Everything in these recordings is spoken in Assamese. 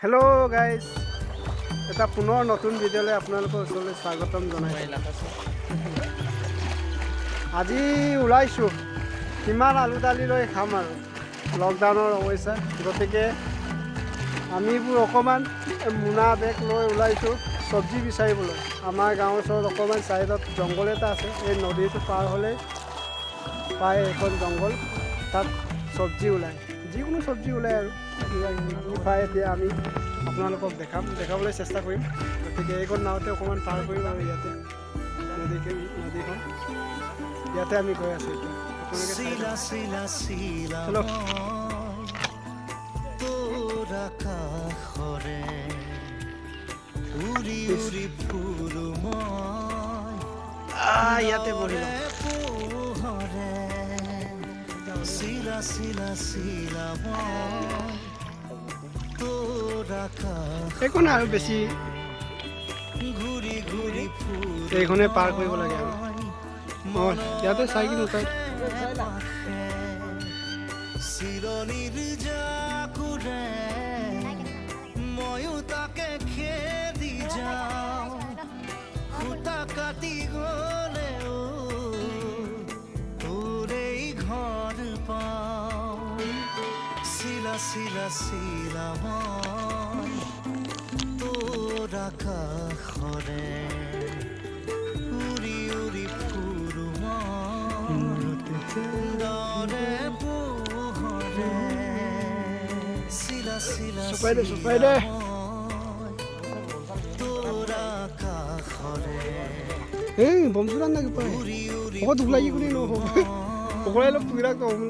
हेलो गाइस এটা পুনৰ নতুন ভিডিঅ'লৈ আপোনালোকৰ ওচৰলৈ স্বাগতম জনাইছো। আজি ওলাইছো কিমান আলু দালি লৈ খাম আৰু লকডাউনৰ অৱস্থা গতিকে আমিবোৰ অকমান মুনা বেগ লৈ ওলাইছো সবজি বিচাৰিবলৈ। আমাৰ গাঁৱৰ ওচৰত অকমান সাইডত জংগল এটা আছে, এই নদীটো পাৰ হ'লে পায় এখন জংগল, তাত সবজি ওলায়, যিকোনো সবজি ওলায় আৰু পায়। এতিয়া আমি আপোনালোকক দেখাবলৈ চেষ্টা কৰিম। গতিকে এইখন নাওতে অকণমান পাৰ কৰিম আৰু ইয়াতে নদীখন ইয়াতে আমি গৈ আছোঁ এতিয়া। ইয়াতে বহি একো নাই আৰু বেছি এইখনে পাৰ কৰিব লাগে আৰু ইয়াতে চাইকেল উঠাই চিৰণিৰ জাকুৰে ময়ো তাকে খেদি যাওঁ, খুটা কাটি গ'লেও তোৰেই ঘৰ পাওঁ। চিলা চিলা চিলা মই তোৰ আকাশৰে উৰি উৰি ফুৰো মই পোহৰে। চিলা চিলা চিলা তোৰ আকাশৰে এই বমসুৰান নাকি পায় বহুত দুলাই কৰি ন পকৰাই লব পুৰা কম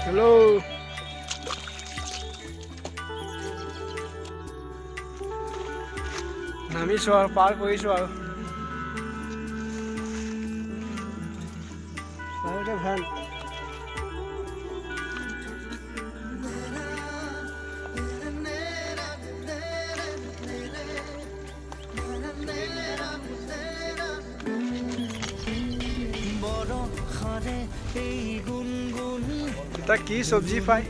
হেল্ল' নামিছো আৰু পাৰ কৰিছো আৰু ভাল এটা কি সবজি পায়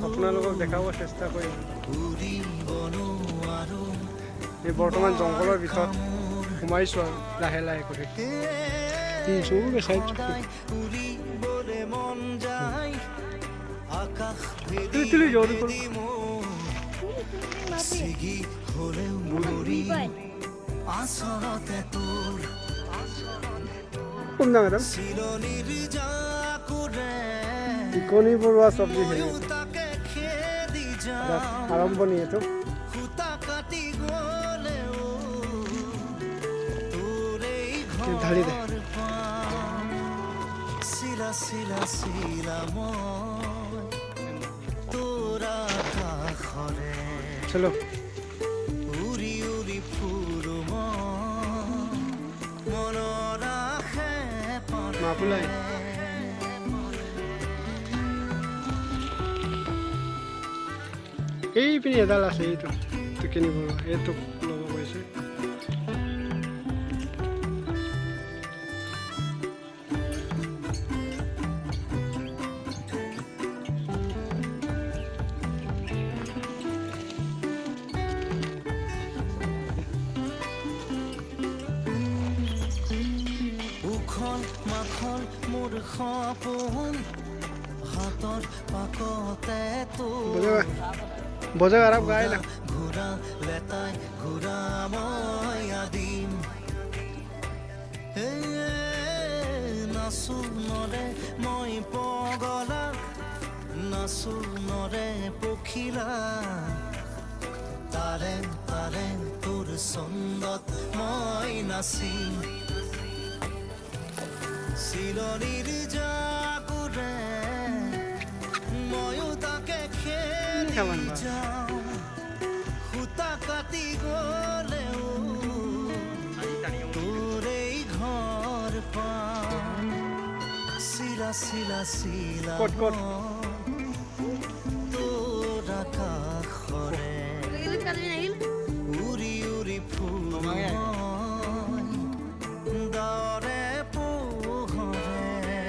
আপোনালোকক দেখাব চেষ্টা কৰিম। এই বৰ্তমান জংঘলৰ ভিতৰত সোমাইছো আৰু লাহে লাহে কৰি কোন দাম এটা টিকনি বৰুৱা চব্জি আৰম্ভণি এইটো ঢালি দে। চলো মাপুলাই এই পিনে এডাল আছে, এইটো টিকনি বৰুৱা, এইটো ল'ব কৈছে। মাখন মোৰ সপোন হাতৰ পাকতে বজা আৰব গাই না ঘোৰা লেতাই ঘোৰা মই আদিম নাচো নৰে মই পগলা, নাচো নৰে পখিলা, তাৰে তাৰে তোৰ চন্দত মই নাচিম। চিৰণিৰ জাকুৰে ময়ো তাকে খেদি যাওঁ, খুটা কাটি গ'লেও তোৰেই ঘৰ পাওঁ। চিলা চিলা চিলা তোৰ আকাশৰে উৰি উৰি ফুৰো দৰে পোহৰে।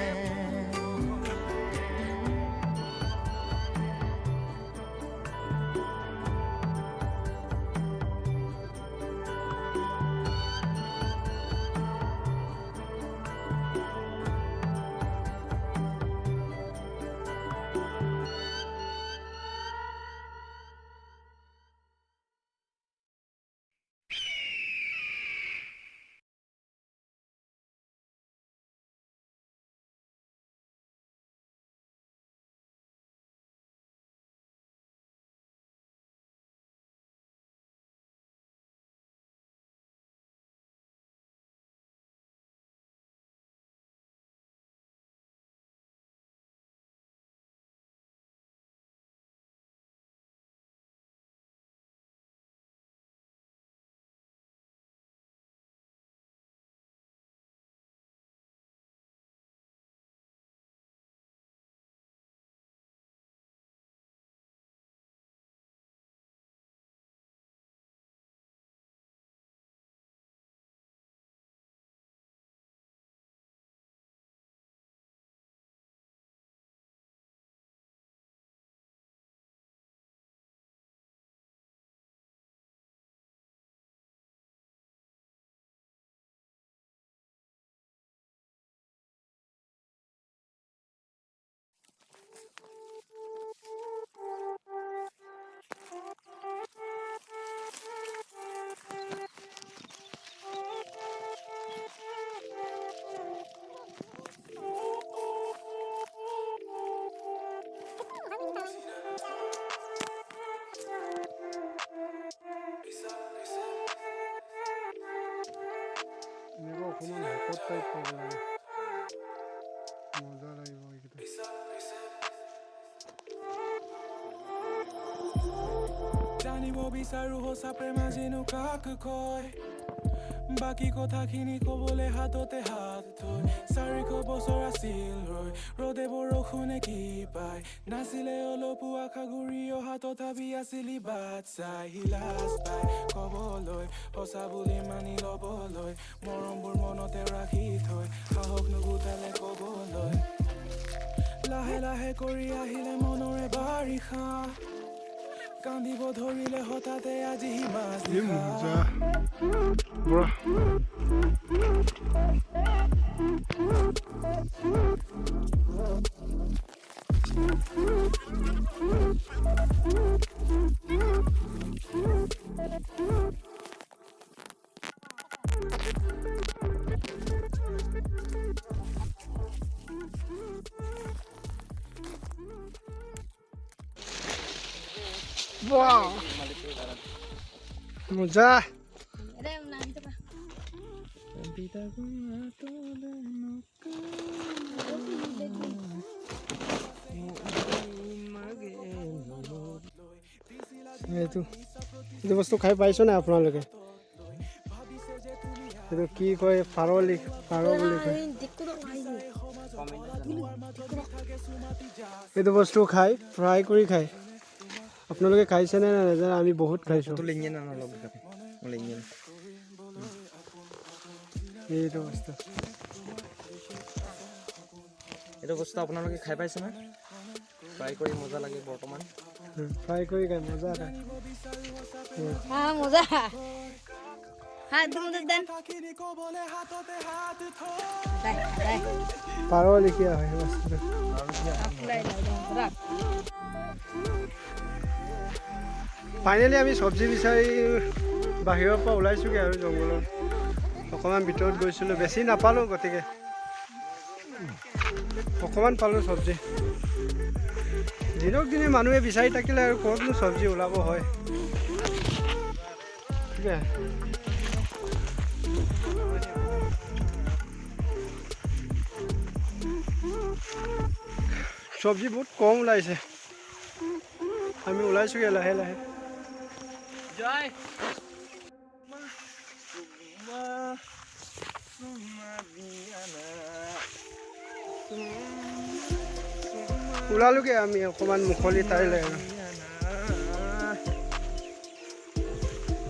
এনেকুৱা অকণমান শকত টাইপ পাব লাগে মজা লাগিব এইকেইটা জানিব বিচাৰো সঁচা প্ৰেম আজিনো কাক কয় বাকী কথাখিনি ক'বলৈ হাততে হাত থৈ 400 বছৰ আছিল ৰৈ ৰ'দে বৰষুণে কি পায় নাছিলে অলপো আশা ঘূৰি অহা তথাপি আছিলি বাট চাই হিলাচ পাই ক'বলৈ সঁচা বুলি মানি ল'বলৈ মৰমবোৰ মনতে ৰাখি থৈ সাহস নুগুটালে ক'বলৈ লাহে লাহে কৰি আহিলে মনৰে বাৰিষা কান্দিব ধৰিলে হঠাতে আজি হিমাজ মজা বৰা Wow, মজা এইটো বস্তু খাই পাইছ না আপোনালোকে এইটো কি কয় পাৰ বুলি কয় এইটো বস্তু খাই ফ্ৰাই কৰি খায় আপোনালোকে খাইছে নে নাজানো আমি বহুত খাইছো এইটো বস্তু আপোনালোকে খাই পাইছে না ফ্ৰাই কৰি মজা লাগে বৰ্তমান ফ্ৰাই কৰি খাই মজা খাই মজা হাত দুমুঠি দেন পাৰ লিখিয়া হয় বস্তুটো ফাইনেলি আমি চব্জি বিচাৰি বাহিৰৰ পৰা ওলাইছোগৈ আৰু জংঘলৰ অকণমান ভিতৰত গৈছিলোঁ বেছি নাপালোঁ গতিকে অকণমান পালোঁ চব্জি দিনক দিনে মানুহে বিচাৰি থাকিলে আৰু ক'তনো চব্জি ওলাব হয় ঠিক আছে চব্জি বহুত কম ওলাইছে আমি ওলাইছোগৈ লাহে লাহে ওলালোগে আমি অকণমান মুকলি ঠাইলৈ আৰু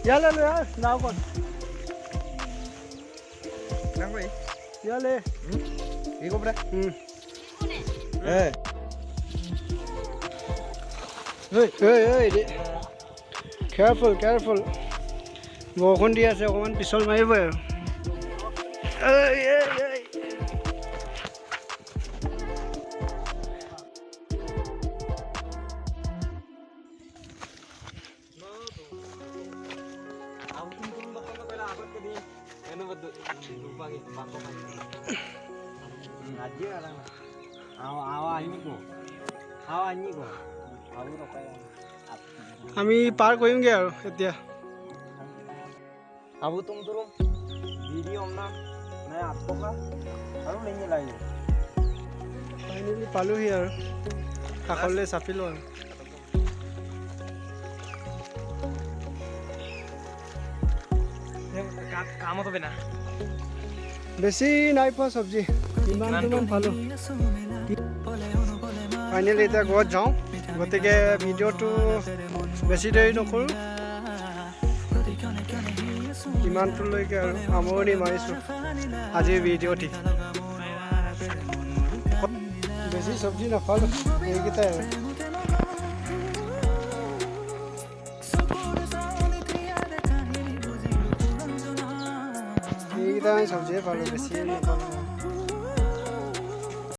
ইয়ালৈ লৈ আহ নাওখন ইয়ালৈ কি ক'ব কেয়াৰফুল কেয়াৰফুল বৰষুণ দি আছে অকণমান পিছল মাৰিবই আৰু আমি পাৰ কৰিমগৈ আৰু এতিয়া Abu tum-turum video na na apka aru lenye lai finally পালোহি আৰু কাষলৈ চাপিলোঁ আৰু কামত হবে না বেছি নাই পোৱা চব্জি ইমানমান পালোঁ ফাইনেলি এতিয়া ঘৰত যাওঁ গতিকে ভিডিঅ'টো বেছি দেৰি নকৰোঁ ইমানটোলৈকে আৰু সামৰণি মাৰিছোঁ আজিৰ ভিডিঅ'টি বেছি চব্জি নাপালোঁ এইকেইটাই আৰু এইকেইটা চব্জিয়ে পালোঁ বেছি নাপালোঁ